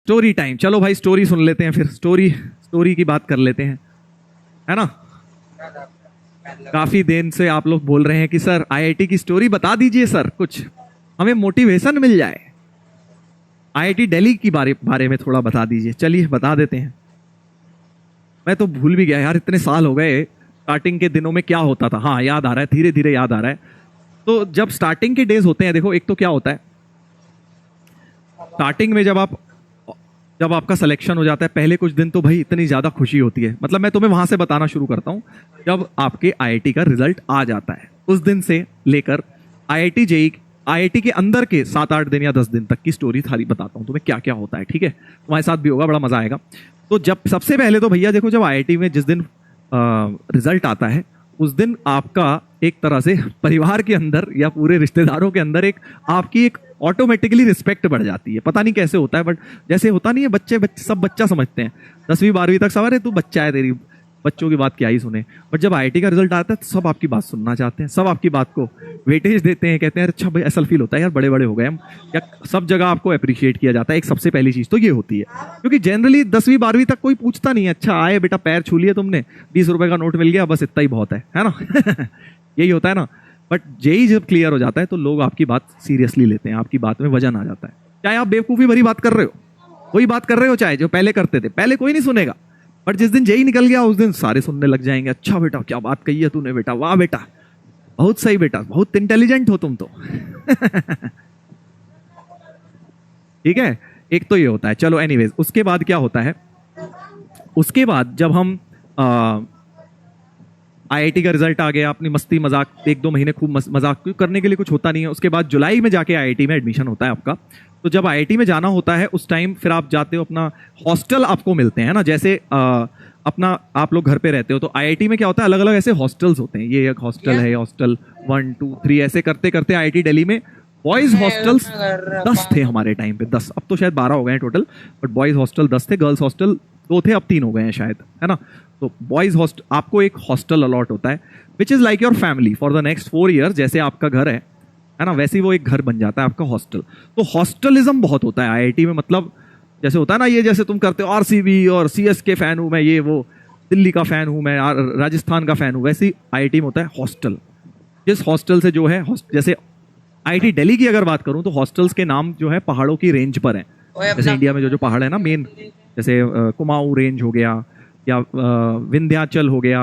Story time. चलो भाई story सुन लेते हैं, फिर स्टोरी की बात कर लेते हैं, है ना। काफी दिन से आप लोग बोल रहे हैं कि सर आईआईटी की स्टोरी बता दीजिए सर, कुछ हमें मोटिवेशन मिल जाए। आईआईटी दिल्ली की बारे में थोड़ा बता दीजिए। चलिए बता देते हैं। मैं तो भूल भी गया यार, इतने साल हो गए। स्टार्टिंग के दिनों में क्या होता था, हाँ याद आ रहा है, धीरे धीरे याद आ रहा है। तो जब स्टार्टिंग के डेज होते हैं, देखो एक तो क्या होता है, स्टार्टिंग में जब आपका सिलेक्शन हो जाता है, पहले कुछ दिन तो भाई इतनी ज्यादा खुशी होती है। मतलब मैं तुम्हें वहां से बताना शुरू करता हूं, जब आपके आईआईटी का रिजल्ट आ जाता है, उस दिन से लेकर आईआईटी के अंदर के 7-8 दिन या 10 दिन तक की स्टोरी सारी बताता हूं तुम्हें, क्या क्या होता है। ठीक है, तुम्हारे साथ भी होगा, बड़ा मजा आएगा। तो जब सबसे पहले तो भैया देखो, जब आईआईटी में जिस दिन रिजल्ट आता है, उस दिन आपका एक तरह से परिवार के अंदर या पूरे रिश्तेदारों के अंदर आपकी एक ऑटोमेटिकली रिस्पेक्ट बढ़ जाती है। पता नहीं कैसे होता है, बट जैसे होता नहीं है, बच्चे सब बच्चा समझते हैं। 10वीं 12वीं तक सब, अरे तू बच्चा है, तेरी बच्चों की बात क्या ही सुने। बट जब आईआईटी का रिजल्ट आता है तो सब आपकी बात सुनना चाहते हैं, सब आपकी बात को वेटेज देते हैं, कहते हैं अच्छा भाई ऐसा फील होता है यार, बड़े बड़े हो गए हम, या सब जगह आपको अप्रिशिएट किया जाता है। एक सबसे पहली चीज तो ये होती है, क्योंकि जनरली 10वीं 12वीं तक कोई पूछता नहीं है, अच्छा आए बेटा पैर छू लिए तुमने, 20 रुपए का नोट मिल गया, बस इतना ही बहुत है ना। यही होता है ना। बट जेई जब क्लियर हो जाता है तो लोग आपकी बात सीरियसली लेते हैं, आपकी बात में वजन आ जाता है। चाहे आप बेवकूफी भरी बात कर रहे हो, कोई बात कर रहे हो, चाहे जो पहले करते थे, पहले कोई नहीं सुनेगा, बट जिस दिन जेई निकल गया उस दिन सारे सुनने लग जाएंगे। अच्छा बेटा क्या बात कही है तूने बेटा, वाह बेटा, बहुत सही बेटा, बहुत इंटेलिजेंट हो तुम तो। ठीक है, एक तो ये होता है। चलो एनीवेज, उसके बाद क्या होता है, उसके बाद जब हम आईआईटी का रिजल्ट आ गया, अपनी मस्ती मजाक 1-2 महीने खूब मजाक करने के लिए कुछ होता नहीं है। उसके बाद जुलाई में जाके आईआईटी में एडमिशन होता है आपका। तो जब आईआईटी में जाना होता है उस टाइम फिर आप जाते हो, अपना हॉस्टल आपको मिलते हैं ना, जैसे अपना आप लोग घर पे रहते हो, तो आईआईटी में क्या होता है, अलग अलग ऐसे हॉस्टल्स होते हैं। ये एक हॉस्टल है, हॉस्टल 1 2 3 ऐसे करते करते आईआईटी दिल्ली में बॉयज हॉस्टल्स 10 थे हमारे टाइम पे, 10, अब तो शायद 12 हो गए हैं टोटल, बट बॉयज हॉस्टल 10 थे, गर्ल्स हॉस्टल 2 थे, अब 3 हो गए हैं शायद, है ना। तो बॉयज हॉस्टल, आपको एक हॉस्टल अलॉट होता है which is like your family for the next 4 year. जैसे आपका घर है ना, वैसे ही वो एक घर बन जाता है आपका हॉस्टल। तो हॉस्टलिज्म बहुत होता है आईआईटी में, मतलब जैसे होता है ना, ये जैसे तुम करते हो आरसीबी और सीएसके फैन हूं मैं, ये वो दिल्ली का फैन हूं मैं, राजस्थान का फैन हूं, वैसे ही आईआईटी में होता है हॉस्टल। जिस हॉस्टल से जो है, जैसे आईआईटी दिल्ली की अगर बात करूं तो हॉस्टल्स के नाम जो है पहाड़ों की रेंज पर है। जैसे इंडिया में जो पहाड़ है ना मेन, जैसे कुमाऊं रेंज हो गया, या विंध्याचल हो गया,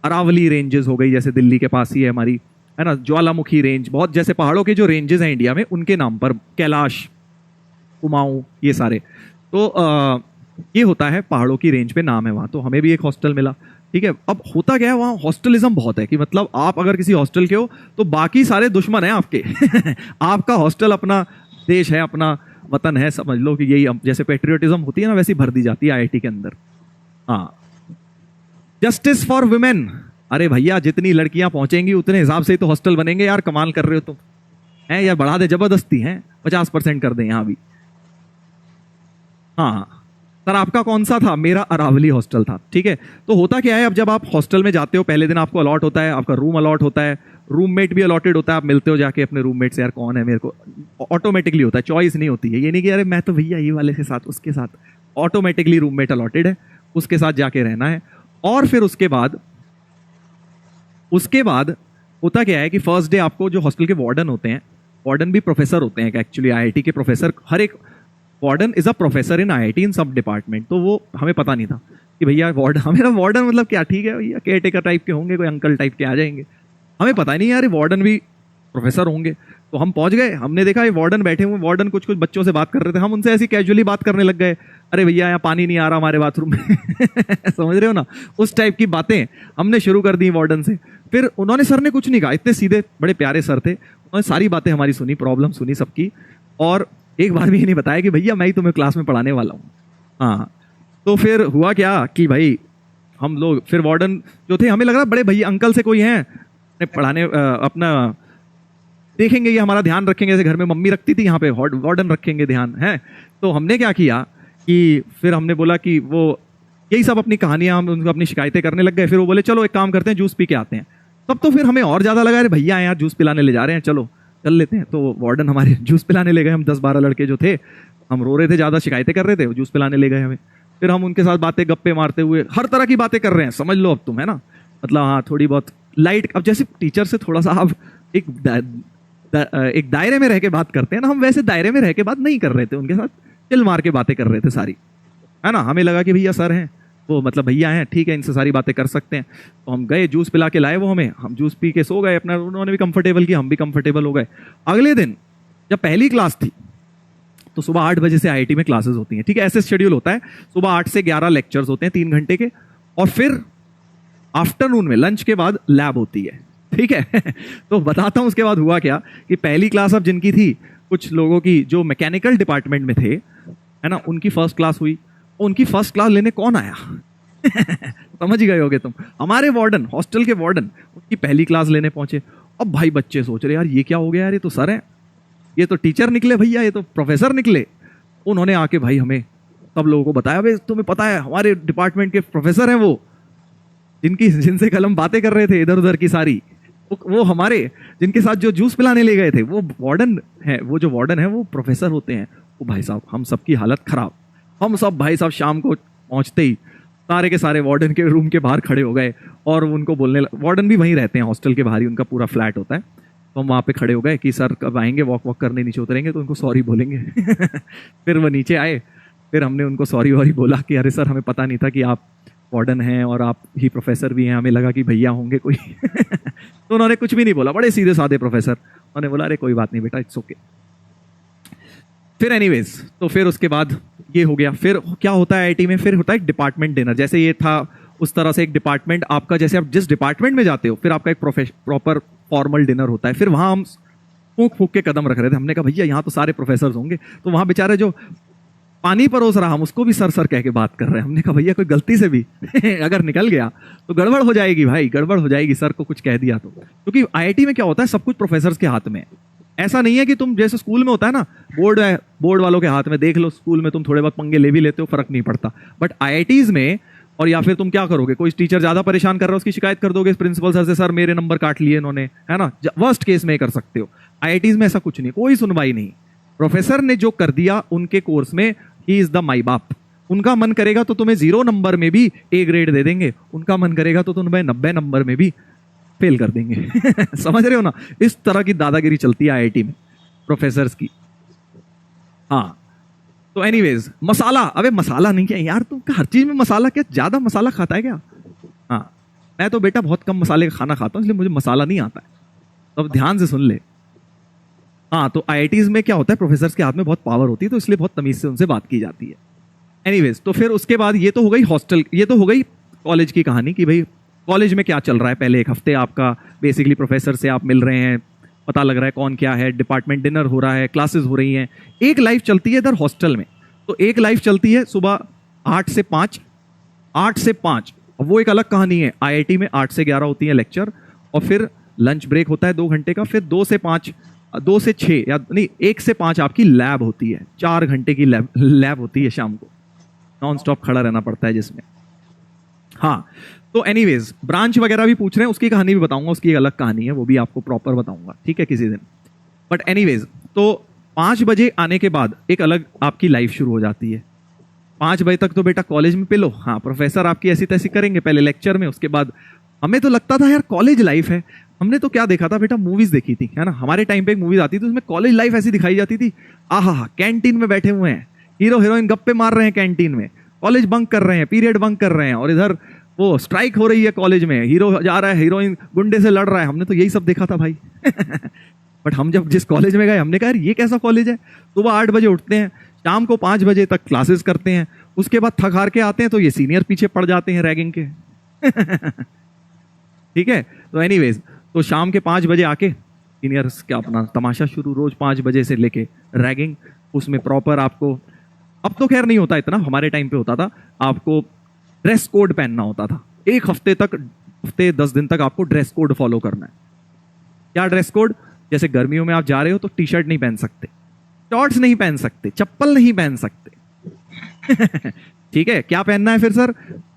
अरावली रेंजेस हो गई, जैसे दिल्ली के पास ही है हमारी, है ना, ज्वालामुखी रेंज, बहुत जैसे पहाड़ों के जो रेंजेस हैं इंडिया में, उनके नाम पर, कैलाश, कुमाऊं, ये सारे। तो ये होता है पहाड़ों की रेंज पे नाम है वहाँ। तो हमें भी एक हॉस्टल मिला। ठीक है, अब होता क्या है, वहाँ हॉस्टलिज्म बहुत है, कि मतलब आप अगर किसी हॉस्टल के हो तो बाकी सारे दुश्मन हैं आपके। आपका हॉस्टल अपना देश है, अपना वतन है, समझ लो कि यही, जैसे पेट्रियोटिज्म होती है ना, वैसी भर दी जाती है आईआईटी के अंदर। हाँ, जस्टिस फॉर वुमेन, अरे भैया जितनी लड़कियां पहुंचेंगी उतने हिसाब से ही तो हॉस्टल बनेंगे यार, कमाल कर रहे हो तुम, हैं यार, बढ़ा दे जबरदस्ती, हैं 50% कर दें यहाँ भी। हाँ सर, आपका कौन सा था? मेरा अरावली हॉस्टल था। ठीक है, तो होता क्या है, अब जब आप हॉस्टल में जाते हो, पहले दिन आपको अलॉट होता है, आपका रूम अलॉट होता है, रूममेट भी अलॉटेड होता है, आप मिलते हो जाके अपने रूममेट से, यार कौन है मेरे को, ऑटोमेटिकली होता है, चॉइस नहीं होती है, ये नहीं कि अरे मैं तो भैया ये वाले के साथ, उसके साथ, ऑटोमेटिकली रूममेट अलॉटेड है, उसके साथ जाके रहना है। और फिर उसके बाद होता क्या है कि फर्स्ट डे आपको, जो हॉस्टल के वार्डन होते हैं, वार्डन भी प्रोफेसर होते हैं एक्चुअली, आईआईटी के प्रोफेसर, हर एक warden is a professor in IIT in सब डिपार्टमेंट। तो वो हमें पता नहीं था कि भैया वार्डन, हमें वार्डन मतलब क्या, ठीक है भैया केयर टेकर टाइप के होंगे, कोई अंकल टाइप के आ जाएंगे, हमें पता ही नहीं यार वार्डन भी प्रोफेसर होंगे। तो हम पहुंच गए, हमने देखा ये वार्डन बैठे हुए, वार्डन कुछ बच्चों से बात कर रहे थे, हम उनसे ऐसी कैजुअली बात करने लग गए, अरे भैया यहाँ पानी नहीं आ रहा हमारे बाथरूम में। समझ रहे हो ना, उस टाइप की बातें हमने शुरू कर दी वार्डन से। फिर उन्होंने, सर ने कुछ नहीं कहा, इतने सीधे बड़े प्यारे सर थे, उन्होंने सारी बातें हमारी सुनी, प्रॉब्लम सुनी सबकी, और एक बार भी ये नहीं बताया कि भैया मैं ही तुम्हें क्लास में पढ़ाने वाला हूँ। हाँ, तो फिर हुआ क्या कि भाई हम लोग, फिर वार्डन जो थे, हमें लग रहा बड़े भैया अंकल से कोई हैं पढ़ाने, अपना देखेंगे, ये हमारा ध्यान रखेंगे, जैसे घर में मम्मी रखती थी, यहाँ पे वार्डन रखेंगे ध्यान है। तो हमने क्या किया कि फिर हमने बोला कि वो यही सब अपनी कहानियां, हम उनको अपनी शिकायतें करने लग गए। फिर वो बोले चलो एक काम करते हैं, जूस पी के आते हैं। तब तो फिर हमें और ज्यादा लगा, अरे भैया यार जूस पिलाने ले जा रहे हैं, चलो। चल लेते हैं। तो वार्डन हमारे जूस पिलाने ले गए, हम 10-12 लड़के जो थे, हम रो रहे थे, ज़्यादा शिकायतें कर रहे थे, वो जूस पिलाने ले गए हमें। फिर हम उनके साथ बातें गप्पे मारते हुए हर तरह की बातें कर रहे हैं, समझ लो अब तुम, है ना, मतलब हाँ थोड़ी बहुत लाइट। अब जैसे टीचर से थोड़ा सा आप एक दायरे में रह के बात करते हैं ना, हम वैसे दायरे में रह के बात नहीं कर रहे थे, उनके साथ चिल मार के बातें कर रहे थे सारी, है ना। हमें लगा कि भैया सर हैं वो, मतलब भैया हैं, ठीक है, इनसे सारी बातें कर सकते हैं। तो हम गए, जूस पिला के लाए वो हमें, हम जूस पी के सो गए अपना, उन्होंने भी कंफर्टेबल किया, हम भी कंफर्टेबल हो गए। अगले दिन जब पहली क्लास थी तो सुबह 8 बजे से आईआईटी में क्लासेस होती हैं, ठीक है, ऐसे शेड्यूल होता है, सुबह 8 से 11 लेक्चर्स होते हैं 3 घंटे के, और फिर आफ्टरनून में लंच के बाद लैब होती है, ठीक है। तो बताता हूं उसके बाद हुआ क्या, कि पहली क्लास अब जिनकी थी, कुछ लोगों की जो मैकेनिकल डिपार्टमेंट में थे, है ना, उनकी फर्स्ट क्लास हुई। उनकी फर्स्ट क्लास लेने कौन आया? समझ गए होगे तुम, हमारे वार्डन, हॉस्टल के वार्डन, उनकी पहली क्लास लेने पहुंचे। अब भाई बच्चे सोच रहे यार ये क्या हो गया यार, ये तो सर है, ये तो टीचर निकले भैया, ये तो प्रोफेसर निकले। उन्होंने आके भाई हमें सब लोगों को बताया, भाई तुम्हें पता है हमारे डिपार्टमेंट के प्रोफेसर हैं वो, जिनसे कल हम बातें कर रहे थे इधर उधर की सारी, वो हमारे जिनके साथ जो जूस पिलाने ले गए थे वो वार्डन है, वो जो वार्डन है वो प्रोफेसर होते हैं। वो भाई साहब हम सबकी हालत खराब, हम सब भाई साहब शाम को पहुंचते ही सारे के सारे वार्डन के रूम के बाहर खड़े हो गए, और उनको बोलने, वार्डन भी वहीं रहते हैं हॉस्टल के बाहर ही, उनका पूरा फ्लैट होता है। तो हम वहाँ पे खड़े हो गए कि सर कब आएंगे, वॉक वॉक करने नीचे उतरेंगे तो उनको सॉरी बोलेंगे। फिर वो नीचे आए, फिर हमने उनको सॉरी वॉरी बोला कि अरे सर हमें पता नहीं था कि आप वार्डन हैं और आप ही प्रोफेसर भी हैं, हमें लगा कि भैया होंगे कोई। तो उन्होंने कुछ भी नहीं बोला, बड़े सीधे साधे प्रोफेसर, उन्होंने बोला अरे कोई बात नहीं बेटा, इट्स ओके। फिर एनीवेज, तो फिर उसके बाद ये हो गया। फिर क्या होता है आईआईटी में, फिर होता है एक डिपार्टमेंट डिनर, जैसे ये था उस तरह से एक डिपार्टमेंट आपका, जैसे आप जिस डिपार्टमेंट में जाते हो फिर आपका एक प्रॉपर फॉर्मल डिनर होता है। फिर वहाँ हम फूंक फूंक के कदम रख रहे थे, हमने कहा भैया यहाँ तो सारे प्रोफेसर होंगे, तो वहाँ बेचारे जो पानी परोस रहा हम उसको भी सर सर कह के बात कर रहे हैं। हमने कहा भैया कोई गलती से भी अगर निकल गया तो गड़बड़ हो जाएगी भाई, गड़बड़ हो जाएगी, सर को कुछ कह दिया तो। क्योंकि आईआईटी में क्या होता है, सब कुछ प्रोफेसर के हाथ में। ऐसा नहीं है कि तुम जैसे स्कूल में होता है ना, बोर्ड है, बोर्ड वालों के हाथ में, देख लो स्कूल में तुम थोड़े बहुत पंगे ले भी लेते हो, फर्क नहीं पड़ता। बट आईआईटीज में, और या फिर तुम क्या करोगे, कोई टीचर ज्यादा परेशान कर रहा है उसकी शिकायत कर दोगे प्रिंसिपल सर से, सर मेरे नंबर काट लिए इन्होंने, है ना, वर्स्ट केस में कर सकते हो। आईआईटीज में ऐसा कुछ नहीं, कोई सुनवाई नहीं। प्रोफेसर ने जो कर दिया उनके कोर्स में, ही इज द माई बाप। उनका मन करेगा तो तुम्हें 0 नंबर में भी A ग्रेड दे देंगे, उनका मन करेगा तो तुम्हें 90 नंबर में भी फेल कर देंगे। समझ रहे हो ना, इस तरह की दादागिरी चलती है आईआईटी में प्रोफेसर्स की। हाँ, तो एनीवेज, मसाला, अबे मसाला नहीं क्या यार, तुम हर चीज में मसाला, क्या ज्यादा मसाला खाता है क्या? हाँ, मैं तो बेटा बहुत कम मसाले का खाना खाता हूं, इसलिए मुझे मसाला नहीं आता है, तो अब ध्यान से सुन ले। हाँ, तो आईआईटीज में क्या होता है, प्रोफेसर्स के हाथ में बहुत पावर होती है, तो इसलिए बहुत तमीज से उनसे बात की जाती है। एनीवेज, तो फिर उसके बाद ये तो हो गई हॉस्टल, ये तो हो गई कॉलेज की कहानी कि भाई कॉलेज में क्या चल रहा है। पहले एक हफ्ते आपका बेसिकली प्रोफेसर से आप मिल रहे हैं, पता लग रहा है कौन क्या है, डिपार्टमेंट डिनर हो रहा है, क्लासेस हो रही हैं। एक लाइफ चलती है इधर हॉस्टल में, तो एक लाइफ चलती है सुबह 8 से 5, 8 से 5, वो एक अलग कहानी है। आईआईटी में 8 से 11 होती है लेक्चर, और फिर लंच ब्रेक होता है 2 घंटे का, फिर 2 से 5, 2 से 6 या नहीं 1 से 5 आपकी लैब होती है, 4 घंटे की लैब होती है शाम को, नॉन स्टॉप खड़ा रहना पड़ता है जिसमें। हाँ, तो एनीवेज, ब्रांच वगैरह भी पूछ रहे हैं, उसकी कहानी भी बताऊंगा, उसकी एक अलग कहानी है, वो भी आपको प्रॉपर बताऊंगा, ठीक है, किसी दिन। बट एनीवेज, तो 5 बजे आने के बाद एक अलग आपकी लाइफ शुरू हो जाती है। 5 बजे तक तो बेटा कॉलेज में पिलो, हाँ, प्रोफेसर आपकी ऐसी तैसी करेंगे पहले लेक्चर में, उसके बाद हमें तो लगता था यार कॉलेज लाइफ है। हमने तो क्या देखा था बेटा, मूवीज देखी थी, है ना, हमारे टाइम पे एक मूवीज आती थी, उसमें कॉलेज लाइफ ऐसी दिखाई जाती थी, आहा, कैंटीन में बैठे हुए हैं, हीरो हीरोइन गप्पे मार रहे हैं कैंटीन में, कॉलेज बंक कर रहे हैं, पीरियड बंक कर रहे हैं, और इधर वो स्ट्राइक हो रही है कॉलेज में, हीरो जा रहा है, हीरोइन गुंडे से लड़ रहा है। हमने तो यही सब देखा था भाई। बट हम जब जिस कॉलेज में गए, हमने कहा यार ये कैसा कॉलेज है। सुबह 8 बजे उठते हैं, शाम को 5 बजे तक क्लासेस करते हैं, उसके बाद थक हार के आते हैं तो ये सीनियर पीछे पड़ जाते हैं रैगिंग के। ठीक है, तो एनीवेज, तो शाम के 5 बजे आके सीनियर्स का अपना तमाशा शुरू, रोज 5 बजे से लेके रैगिंग, उसमें प्रॉपर आपको, अब तो खैर नहीं होता इतना, हमारे टाइम पे होता था, आपको ड्रेस कोड पहनना होता था। एक हफ्ते 10 दिन तक आपको ड्रेस कोड फॉलो करना है। क्या ड्रेस कोड? जैसे गर्मियों में आप जा रहे हो तो टी शर्ट नहीं पहन सकते, शॉर्ट्स नहीं पहन सकते, चप्पल नहीं पहन सकते। ठीक है, क्या पहनना है फिर सर?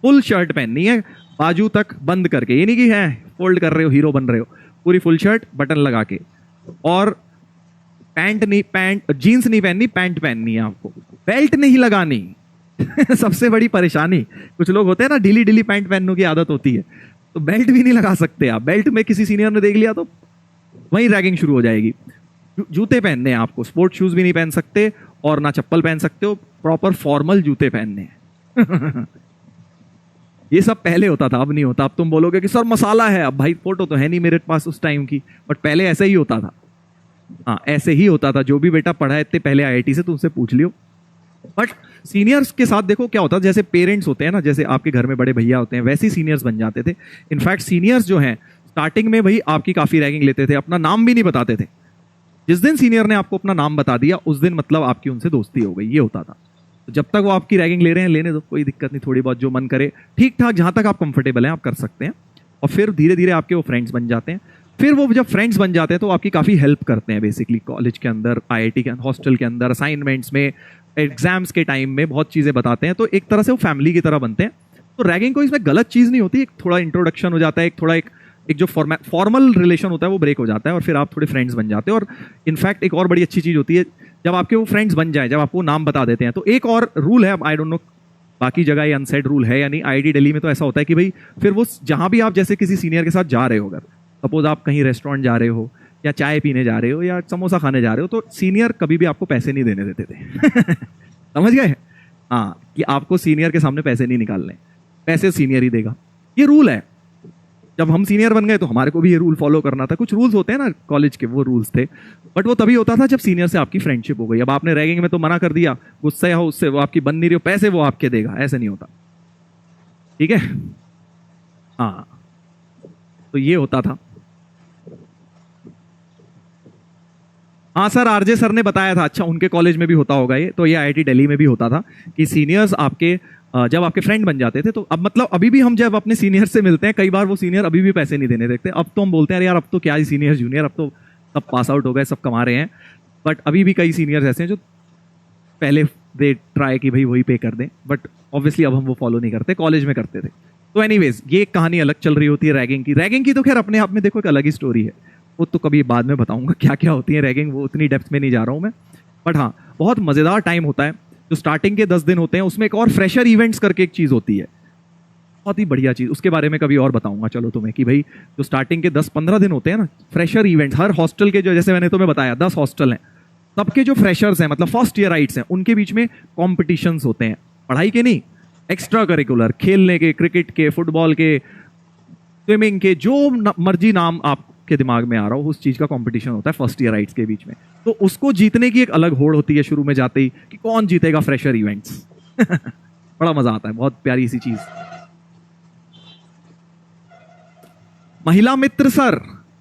फुल शर्ट पहननी है, बाजू तक बंद करके, ये नहीं कि है फोल्ड कर रहे हो हीरो बन रहे हो, पूरी फुल शर्ट बटन लगा के, और पैंट जीन्स नहीं पहननी, पैंट पहननी है आपको, बेल्ट नहीं लगानी। सबसे बड़ी परेशानी, कुछ लोग होते हैं ना ढीली ढीली पैंट पहनने की आदत होती है, तो बेल्ट भी नहीं लगा सकते आप। बेल्ट में किसी सीनियर ने देख लिया तो वहीं रैगिंग शुरू हो जाएगी। जूते पहनने हैं आपको, स्पोर्ट शूज भी नहीं पहन सकते और ना चप्पल पहन सकते हो, प्रॉपर फॉर्मल जूते पहनने हैं। ये सब पहले होता था, अब नहीं होता। अब तुम बोलोगे कि सर मसाला है, अब भाई फोटो तो है नहीं मेरे पास उस टाइम की, बट पहले ऐसे ही होता था। हाँ ऐसे ही होता था। जो भी बेटा पढ़ा है इतने पहले आईआईटी से, तुमसे पूछ लियो। बट सीनियर्स के साथ देखो क्या होता है, जैसे पेरेंट्स होते हैं ना, जैसे आपके घर में बड़े भैया होते हैं, वैसे ही सीनियर्स बन जाते थे। इनफैक्ट सीनियर्स जो हैं स्टार्टिंग में भाई आपकी काफी रैगिंग लेते थे, अपना नाम भी नहीं बताते थे। जिस दिन सीनियर ने आपको अपना नाम बता दिया उस दिन मतलब आपकी उनसे दोस्ती हो गई, ये होता था। तो जब तक वो आपकी रैगिंग ले रहे हैं लेने दो, कोई दिक्कत नहीं, थोड़ी बहुत जो मन करे ठीक ठाक, जहां तक आप कंफर्टेबल हैं आप कर सकते हैं। और फिर धीरे धीरे आपके वो फ्रेंड्स बन जाते हैं। फिर वो जब फ्रेंड्स बन जाते हैं तो आपकी काफ़ी हेल्प करते हैं बेसिकली कॉलेज के अंदर, आईआईटी के हॉस्टल के अंदर, असाइनमेंट्स में, एग्जाम्स के टाइम में बहुत चीज़ें बताते हैं। तो एक तरह से वो फैमिली की तरह बनते हैं। तो रैगिंग कोई इसमें गलत चीज़ नहीं होती, एक थोड़ा इंट्रोडक्शन हो जाता है, एक थोड़ा एक जो फॉर्मल रिलेशन होता है वो ब्रेक हो जाता है और फिर आप थोड़े फ्रेंड्स बन जाते हैं। और इनफैक्ट एक और बड़ी अच्छी चीज़ होती है जब आपके वो फ्रेंड्स बन जाए, जब आपको नाम बता देते हैं, तो एक और रूल है, आई डोंट नो बाकी जगह ये अनसेड रूल है या नहीं, आईआईटी दिल्ली में तो ऐसा होता है कि भाई फिर वो जहां भी आप जैसे किसी सीनियर के साथ जा रहे हो, अगर सपोज आप कहीं रेस्टोरेंट जा रहे हो या चाय पीने जा रहे हो या समोसा खाने जा रहे हो, तो सीनियर कभी भी आपको पैसे नहीं देने देते थे। समझ गए? हाँ, कि आपको सीनियर के सामने पैसे नहीं निकालने, पैसे सीनियर ही देगा, ये रूल है। जब हम सीनियर बन गए तो हमारे को भी ये रूल फॉलो करना था। कुछ रूल्स होते हैं ना कॉलेज के, वो रूल्स थे, बट वो तभी होता था जब सीनियर से आपकी फ्रेंडशिप हो गई। अब आपने रैगिंग में तो मना कर दिया, गुस्सा हो उससे, वो आपकी बन नहीं रही हो, पैसे वो आपके देगा, ऐसे नहीं होता। ठीक है? हाँ, तो ये होता था। हाँ सर, आरजे सर ने बताया था। अच्छा, उनके कॉलेज में भी होता होगा ये, तो ये आईआईटी दिल्ली में भी होता था कि सीनियर्स आपके जब आपके फ्रेंड बन जाते थे, तो अब मतलब अभी भी हम जब अपने सीनियर से मिलते हैं, कई बार वो सीनियर अभी भी पैसे नहीं देने देखते। अब तो हम बोलते हैं यार अब तो क्या ही सीनियर जूनियर, अब तो सब पास आउट हो गए, सब कमा रहे हैं। बट अभी भी कई सीनियर्स ऐसे हैं जो पहले दे ट्राई कि भाई वही पे कर दें, बट ऑब्वियसली अब हम वो फॉलो नहीं करते, कॉलेज में करते थे। तो एनीवेज, ये एक कहानी अलग चल रही होती है रैगिंग की। रैगिंग की तो खैर अपने आप में देखो एक अलग ही स्टोरी है, वो तो कभी बाद में बताऊंगा क्या क्या होती है रैगिंग, वो उतनी डेप्थ में नहीं जा रहा हूँ मैं। बट हाँ, बहुत मज़ेदार टाइम होता है जो स्टार्टिंग के 10 दिन होते हैं। उसमें एक और फ्रेशर इवेंट्स करके एक चीज़ होती है, बहुत ही बढ़िया चीज़, उसके बारे में कभी और बताऊंगा चलो तुम्हें, कि भाई जो स्टार्टिंग के 10-15 दिन होते हैं ना, फ्रेशर इवेंट्स, हर हॉस्टल के जो, जैसे मैंने तुम्हें बताया 10 हॉस्टल हैं, सबके जो फ्रेशर्स हैं मतलब फर्स्ट ईयर राइट्स हैं, उनके बीच में कॉम्पिटिशन्स होते हैं, पढ़ाई के नहीं, एक्स्ट्रा करिकुलर, खेलने के, क्रिकेट के, फुटबॉल के, स्विमिंग के, जो मर्जी नाम आपके दिमाग में आ रहा हो, उस चीज़ का कंपटीशन होता है फर्स्ट ईयर राइट्स के बीच में। तो उसको जीतने की एक अलग होड़ होती है शुरू में जाते ही, कि कौन जीतेगा फ्रेशर इवेंट्स। बड़ा मजा आता है, बहुत प्यारी सी चीज। महिला मित्र सर,